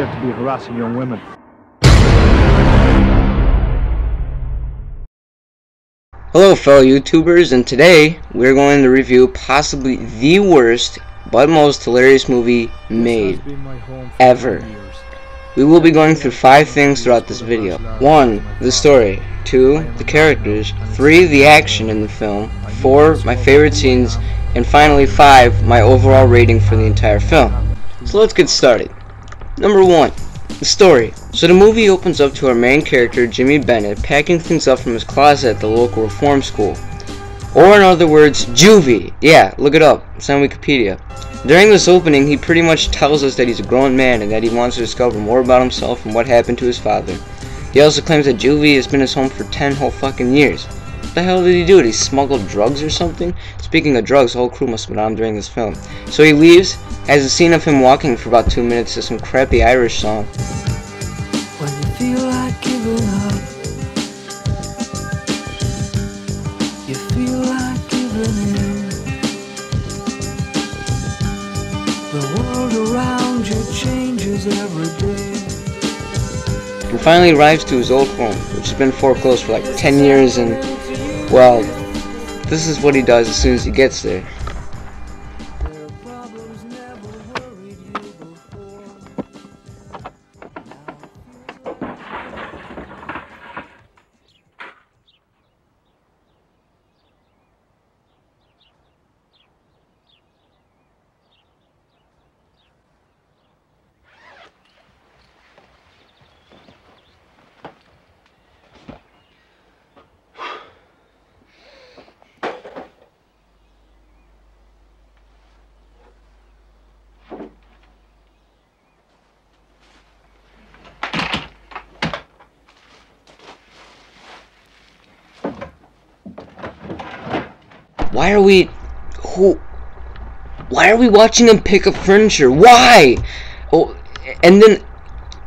there to be harassing young women. Hello fellow YouTubers, and today we're going to review possibly the worst but most hilarious movie made ever. We will be going through 5 things throughout this video. 1. The story. 2. The characters. 3. The action in the film. 4. My favorite scenes. And finally 5. My overall rating for the entire film. So let's get started. Number 1. The story. So the movie opens up to our main character, Jimmy Bennett, packing things up from his closet at the local reform school. Or in other words, juvie. Yeah, look it up. It's on Wikipedia. During this opening, he pretty much tells us that he's a grown man and that he wants to discover more about himself and what happened to his father. He also claims that juvie has been his home for 10 whole fucking years. What the hell did he do? Did he smuggle drugs or something? Speaking of drugs, the whole crew must have been on during this film. So he leaves, has a scene of him walking for about 2 minutes to some crappy Irish song. When you feel like giving up, you feel like giving in. The world around you changes every day. And finally arrives to his old home, which has been foreclosed for like 10 years, and, well, this is what he does as soon as he gets there. Why are we watching him pick up furniture? Why? Oh, and then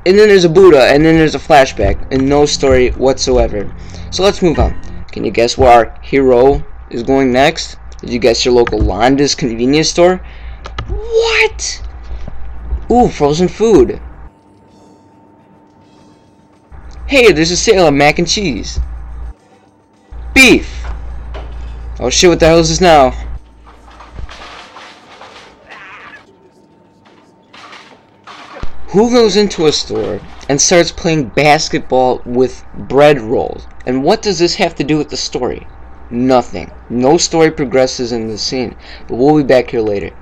there's a Buddha, and then there's a flashback, and no story whatsoever. So let's move on. Can you guess where our hero is going next? Did you guess your local Londa's convenience store? What? Ooh, frozen food. Hey, there's a sale on mac and cheese. Beef. Oh shit, what the hell is this now? Who goes into a store and starts playing basketball with bread rolls? And what does this have to do with the story? Nothing. No story progresses in the scene, but we'll be back here later.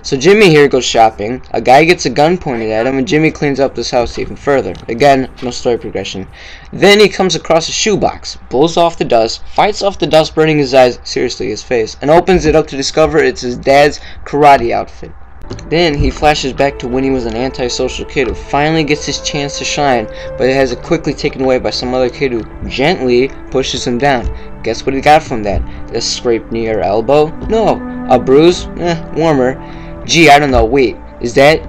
So Jimmy here goes shopping, a guy gets a gun pointed at him, and Jimmy cleans up this house even further. Again, no story progression. Then he comes across a shoebox, pulls off the dust, fights off the dust burning his eyes, seriously his face, and opens it up to discover it's his dad's karate outfit. Then he flashes back to when he was an antisocial kid who finally gets his chance to shine, but it has it quickly taken away by some other kid who gently pushes him down. Guess what he got from that? A scrape near elbow? No. A bruise? Warmer. Gee, I don't know. Wait, is that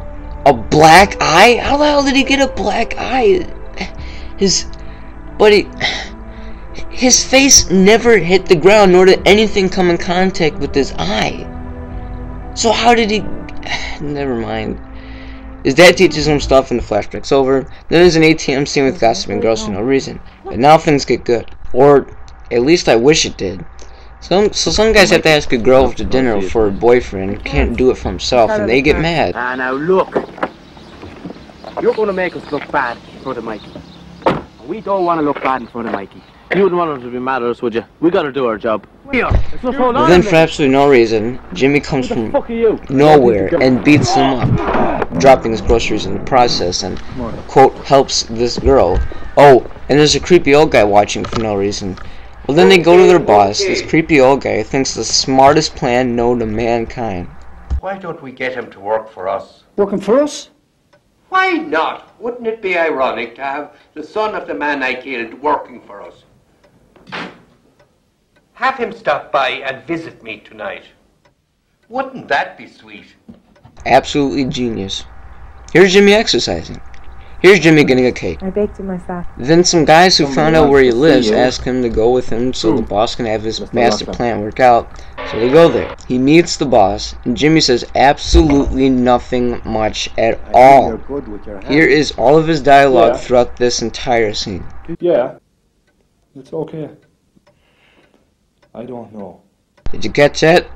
a black eye? How the hell did he get a black eye? His face never hit the ground, nor did anything come in contact with his eye. So how did he... Never mind. His dad teaches him stuff and the flashback's over. Then there's an ATM scene with gossiping girls for no reason. And now things get good. Or, at least I wish it did. So some guys have to ask a girl to dinner for her boyfriend who can't do it for himself, and they get mad. Now look, you're going to make us look bad in front of Mikey. We don't want to look bad in front of Mikey. You wouldn't want him to be mad at us, would you? We got to do our job. Then, for absolutely no reason, Jimmy comes from nowhere and beats him up, dropping his groceries in the process, and, quote, helps this girl. Oh, and there's a creepy old guy watching for no reason. Well, then they go to their boss. This creepy old guy thinks the smartest plan known to mankind. Why don't we get him to work for us? Working for us? Why not? Wouldn't it be ironic to have the son of the man I killed working for us? Have him stop by and visit me tonight. Wouldn't that be sweet? Absolutely genius. Here's Jimmy exercising. Here's Jimmy getting a cake. I baked in my fat. Then some guys who found out where he lives ask him to go with him so the boss can have his master plan work out. So they go there. He meets the boss, and Jimmy says absolutely nothing much at all. Here is all of his dialogue throughout this entire scene. Yeah, it's okay. I don't know. Did you catch that?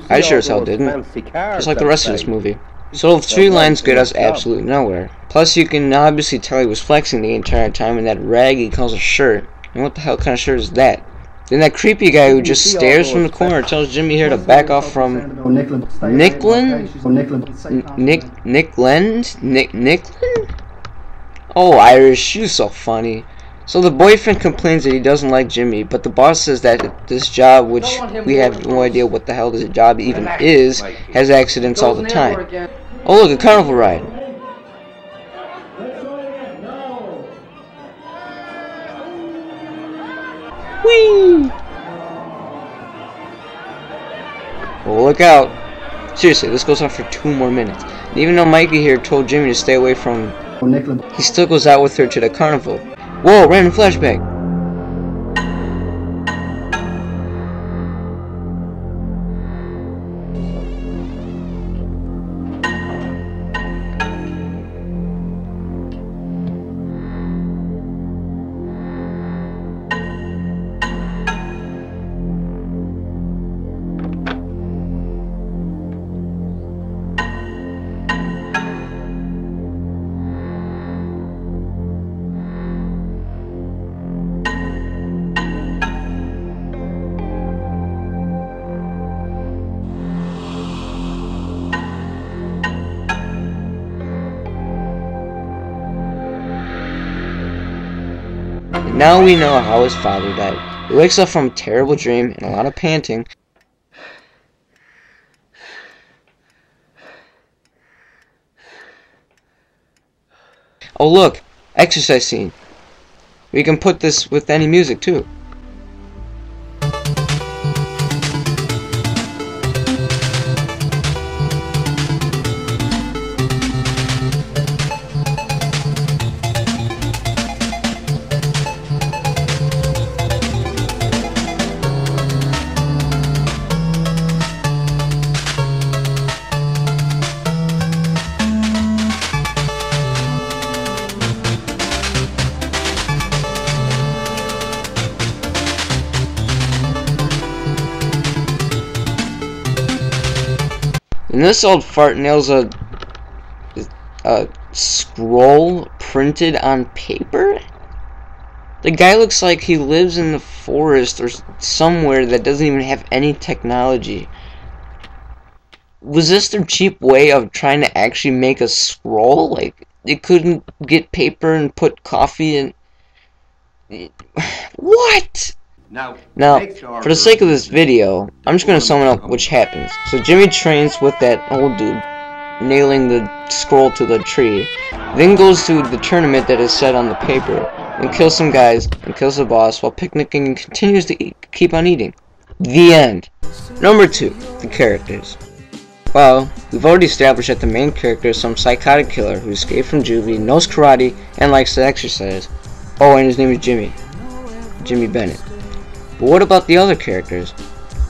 I sure as hell didn't. Just like the rest of this movie. So the three lines get us absolutely nowhere. Plus you can obviously tell he was flexing the entire time in that rag he calls a shirt. And what the hell kind of shirt is that? Then that creepy guy who just stares from the corner tells Jimmy here to back off from Nicklin? Nicklin? Oh, Irish, you so funny. So the boyfriend complains that he doesn't like Jimmy, but the boss says that this job, which we have no idea what the hell this job even is, has accidents all the time. Oh look, a carnival ride. Whee! Well, look out. Seriously, this goes on for 2 more minutes. And even though Mikey here told Jimmy to stay away from, he still goes out with her to the carnival. Whoa, random flashback. Now we know how his father died. He wakes up from a terrible dream and a lot of panting. Oh look, exercise scene. We can put this with any music too. And this old fart nails a scroll printed on paper? The guy looks like he lives in the forest or somewhere that doesn't even have any technology. Was this their cheap way of trying to actually make a scroll? Like, they couldn't get paper and put coffee in... What? Now, for the sake of this video, I'm just going to sum up which happens. So Jimmy trains with that old dude, nailing the scroll to the tree, then goes to the tournament that is set on the paper, and kills some guys, and kills the boss while picnicking and continues to keep on eating. The end. Number 2, the characters. Well, we've already established that the main character is some psychotic killer who escaped from juvie, knows karate, and likes to exercise. Oh, and his name is Jimmy. Jimmy Bennett. But what about the other characters?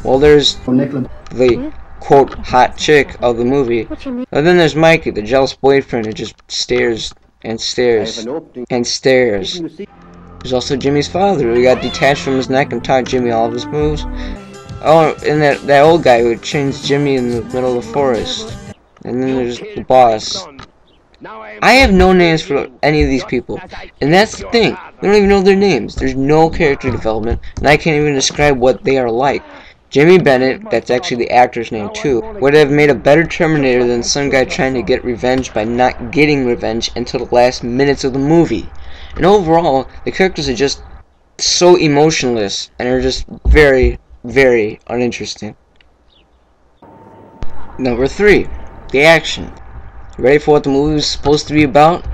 Well, there's the quote hot chick of the movie, and then there's Mikey, the jealous boyfriend who just stares and stares and stares. There's also Jimmy's father, who got detached from his neck and taught Jimmy all of his moves. Oh, and that old guy who changed Jimmy in the middle of the forest. And then there's the boss. I have no names for any of these people, and that's the thing. We don't even know their names. There's no character development, and I can't even describe what they are like. Jimmy Bennett, that's actually the actor's name too, would have made a better Terminator than some guy trying to get revenge by not getting revenge until the last minutes of the movie. And overall, the characters are just so emotionless, and are just very, very uninteresting. Number 3, the action. Ready for what the movie was supposed to be about?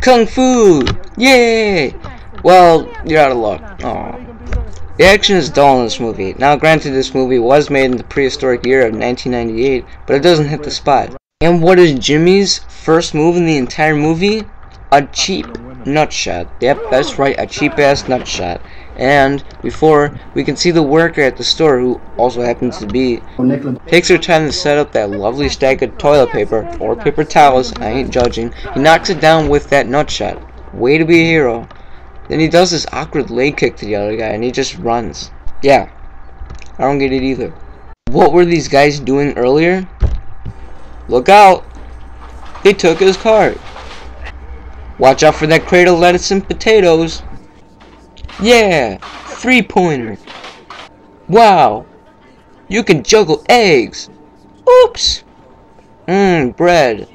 Kung Fu! Yay! Well, you're out of luck. Aww. The action is dull in this movie. Now granted, this movie was made in the prehistoric year of 1998, but it doesn't hit the spot. And what is Jimmy's first move in the entire movie? a cheap nut shot. Yep, that's right, a cheap ass nut shot. And before we can see the worker at the store, who also happens to be, takes her time to set up that lovely stack of toilet paper or paper towels. I ain't judging. He knocks it down with that nut shot. Way to be a hero. Then he does this awkward leg kick to the other guy and he just runs. Yeah, I don't get it either. What were these guys doing earlier? Look out! They took his cart. Watch out for that crate of lettuce and potatoes. Yeah, 3-pointer. Wow, you can juggle eggs. Oops. Bread.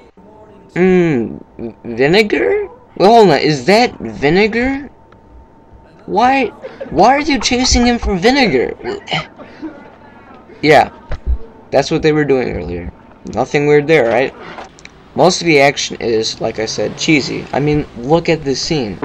Vinegar? Well, hold on, is that vinegar? Why are you chasing him for vinegar? Yeah, that's what they were doing earlier. Nothing weird there, right? Most of the action is, like I said, cheesy. I mean, look at this scene.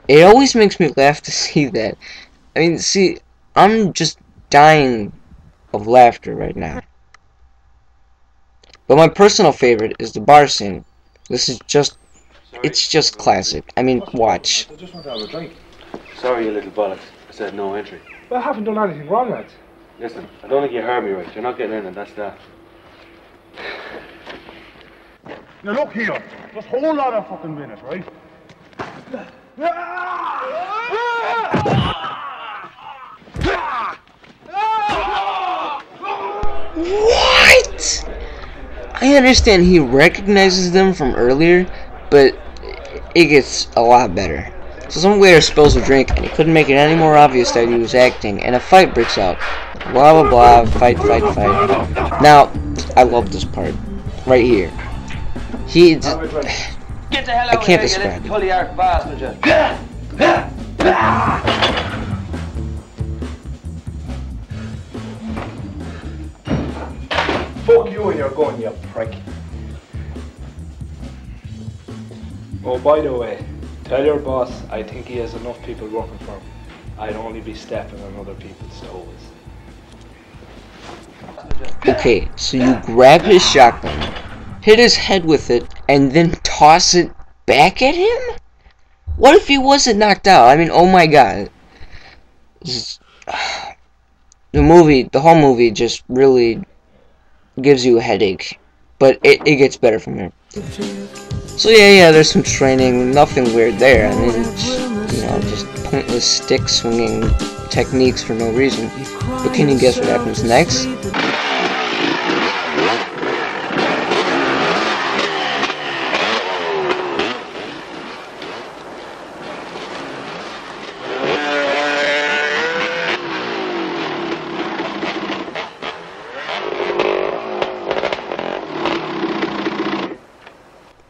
It always makes me laugh to see that. I mean, see, I'm just dying of laughter right now. But my personal favorite is the bar scene. This is just, it's just classic. I mean, watch. I just want to have a drink. Sorry, you little bollocks. I said no entry. Well, I haven't done anything wrong, lads. Listen, I don't think you heard me right. You're not getting in, and that's that. Now look here, just hold on a fucking minute, right? What? I understand he recognizes them from earlier, but it gets a lot better. So some waiter spills a drink, and he couldn't make it any more obvious that he was acting, and a fight breaks out. Blah blah blah, fight. Now, I love this part. Right here. Get the hell out I can't of here, describe you it. little tully-arse bastard. Fuck you and your gun, you prick. Oh, by the way, tell your boss I think he has enough people working for him. I'd only be stepping on other people's toes. Okay, so you grab his shotgun, hit his head with it, and then toss it back at him? What if he wasn't knocked out? I mean, oh my god. The whole movie just really gives you a headache. But it gets better from here. So yeah, there's some training, nothing weird there. I mean, just pointless stick swinging techniques for no reason. But can you guess what happens next?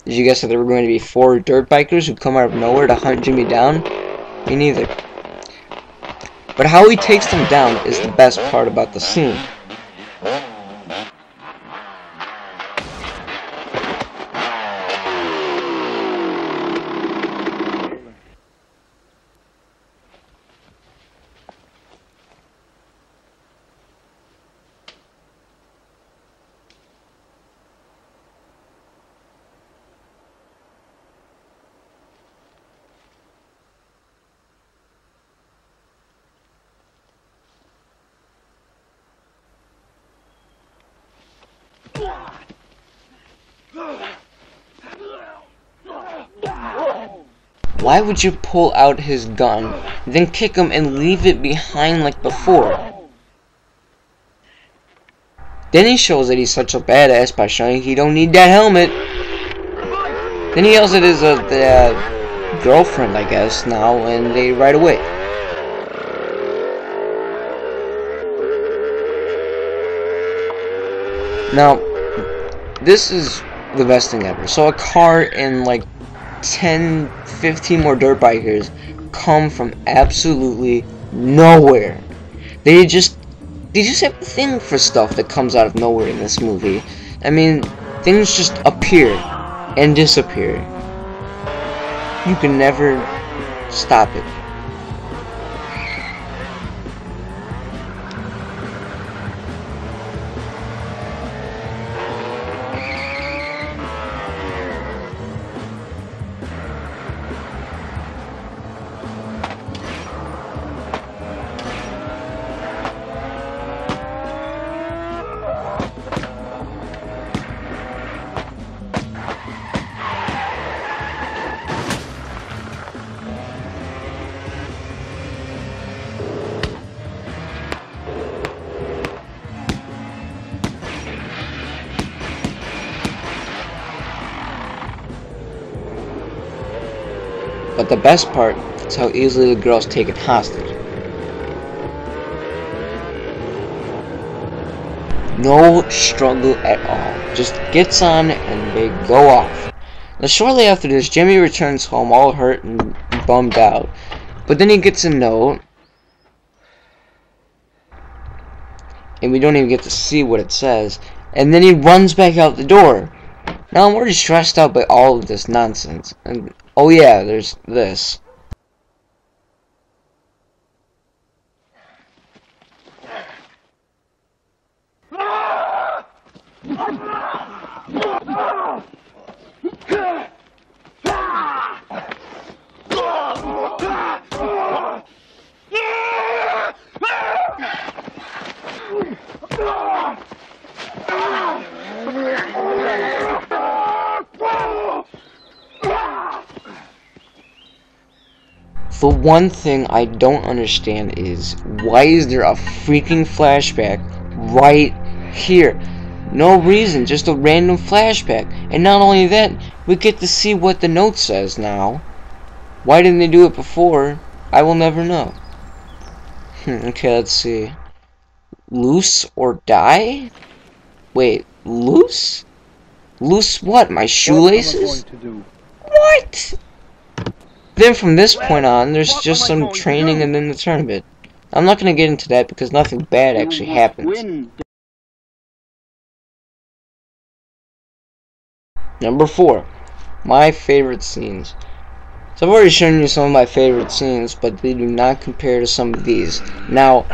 Did you guess that there were going to be 4 dirt bikers who come out of nowhere to hunt Jimmy down? Me neither. But how he takes them down is the best part about the scene. Why would you pull out his gun, then kick him and leave it behind like before? Then he shows that he's such a badass by showing he don't need that helmet. Then he yells at his girlfriend, I guess, now, and they ride away. Now, this is the best thing ever. So a car and like 10, 15 more dirt bikers come from absolutely nowhere. They just have a thing for stuff that comes out of nowhere in this movie. I mean, things just appear and disappear. You can never stop it. But the best part is how easily the girl's taken hostage. No struggle at all. Just gets on and they go off. Now shortly after this, Jimmy returns home all hurt and bummed out. But then he gets a note. And we don't even get to see what it says. And then he runs back out the door. Now I'm already stressed out by all of this nonsense. And oh yeah, there's this. The one thing I don't understand is, why is there a freaking flashback right here? No reason, just a random flashback. And not only that, we get to see what the note says now. Why didn't they do it before? I will never know. Okay, let's see. Loose or die? Wait, loose? Loose what? My shoelaces? What? Then from this point on, there's just some training and then the tournament. I'm not going to get into that because nothing bad actually happens. Number 4. My favorite scenes. So I've already shown you some of my favorite scenes, but they do not compare to some of these. Now,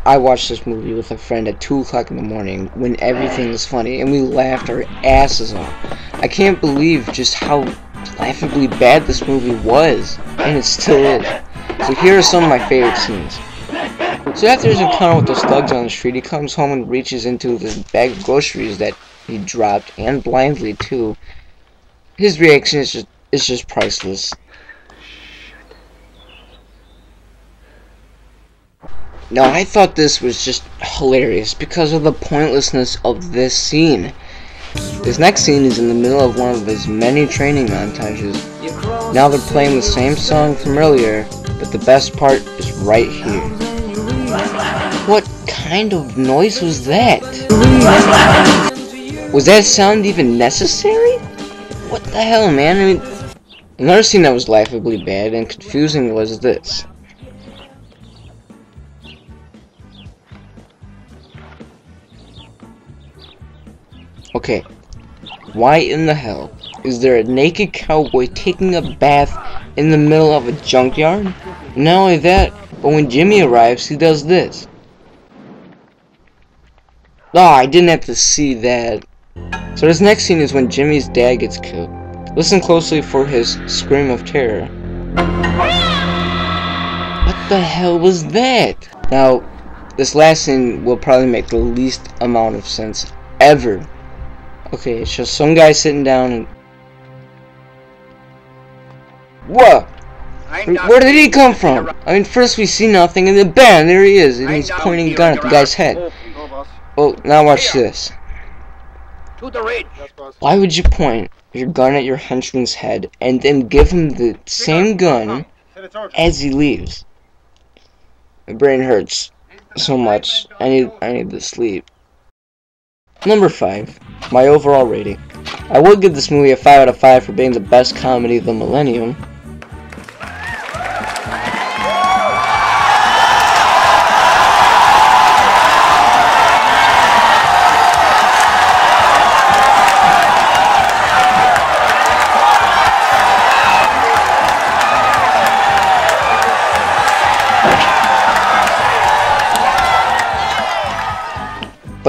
I watched this movie with a friend at 2 o'clock in the morning when everything was funny, and we laughed our asses off. I can't believe just how laughably bad this movie was, and it still is. So here are some of my favorite scenes. So after his encounter with those thugs on the street, he comes home and reaches into this bag of groceries that he dropped, and blindly too. His reaction is just priceless. Now I thought this was just hilarious because of the pointlessness of this scene. This next scene is in the middle of one of his many training montages. Now they're playing the same song from earlier, but the best part is right here. What kind of noise was that? Was that sound even necessary? What the hell, man? I mean, another scene that was laughably bad and confusing was this. Okay, why in the hell is there a naked cowboy taking a bath in the middle of a junkyard? Not only that, but when Jimmy arrives, he does this. Oh, I didn't have to see that. So this next scene is when Jimmy's dad gets killed. Listen closely for his scream of terror. What the hell was that? Now, this last scene will probably make the least amount of sense ever. Okay, it's just some guy sitting down and... What? Where did he come from? I mean, first we see nothing and then bam, there he is, and he's pointing a gun at the guy's head. Oh, now watch this. Why would you point your gun at your henchman's head and then give him the same gun as he leaves? My brain hurts so much. I need to sleep. Number 5, my overall rating. I would give this movie a 5 out of 5 for being the best comedy of the millennium.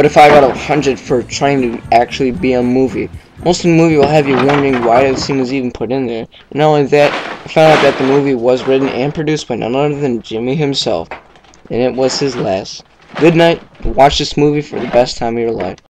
but a 5 out of 100 for trying to actually be a movie. Most of the movie will have you wondering why the scene was even put in there. And not only that, I found out that the movie was written and produced by none other than Jimmy himself. And it was his last. Good night. Watch this movie for the best time of your life.